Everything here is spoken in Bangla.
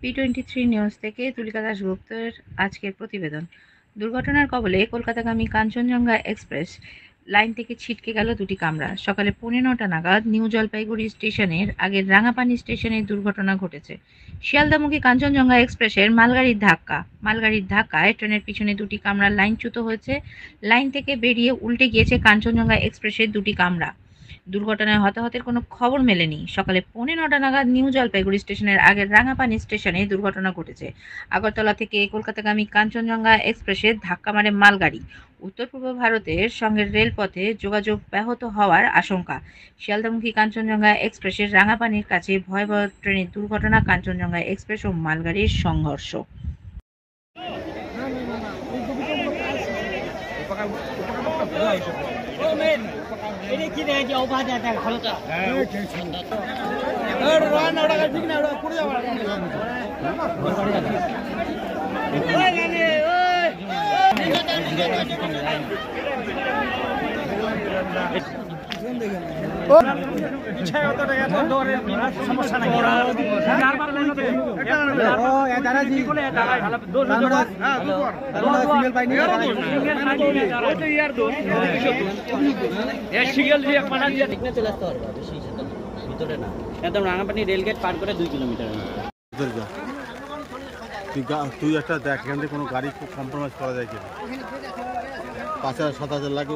P23 নিউজ থেকে তুলিকা দাশগুপ্তের আজকের প্রতিবেদন। দুর্ঘটনার কবলে কলকাতাগামী কাঞ্চনজঙ্ঘা এক্সপ্রেস লাইন থেকে ছিটকে গেল দুটি কামরা। সকালে 9:45 নাগাদ নিউ জলপাইগুড়ি স্টেশনের আগের রাঙাপানি স্টেশনে দুর্ঘটনা ঘটেছে। শিয়ালদামুখী কাঞ্চনজঙ্ঘা এক্সপ্রেসের মালগাড়ির ধাক্কায় ট্রেনের পিছনে দুটি কামরা লাইনচ্যুত হয়েছে। লাইন থেকে বেরিয়ে উল্টে গিয়েছে কাঞ্চনজঙ্ঘা এক্সপ্রেসের দুটি কামরা। দুর্ঘটনায় হতাহতের কোনো খবর মেলেনি। সকালে 9:45 নাগাদ নিউ জলপাইগুড়ি স্টেশনের আগের রাঙাপানি স্টেশনে দুর্ঘটনা ঘটেছে। আগরতলা থেকে কলকাতাগামী কাঞ্চনজঙ্ঘা এক্সপ্রেসে ধাক্কা মারে মালগাড়ি। উত্তর পূর্ব ভারতের সঙ্গে রেলপথে যোগাযোগ ব্যাহত হওয়ার আশঙ্কা। শিয়ালদামুখী কাঞ্চনজঙ্ঘা এক্সপ্রেসের রাঙাপানির কাছে ভয়াবহ ট্রেনের দুর্ঘটনা, কাঞ্চনজঙ্ঘা এক্সপ্রেস ও মালগাড়ির সংঘর্ষ। সমস্যা নাই একদম রাঙাপানি রেলগেট পার করে 2 কিলোমিটার। তুই একটা দেখ এখান থেকে কোনো গাড়ি খুব কম্প্রোমাইজ করা যায় কিনা। 5,000-7,000 লাগে।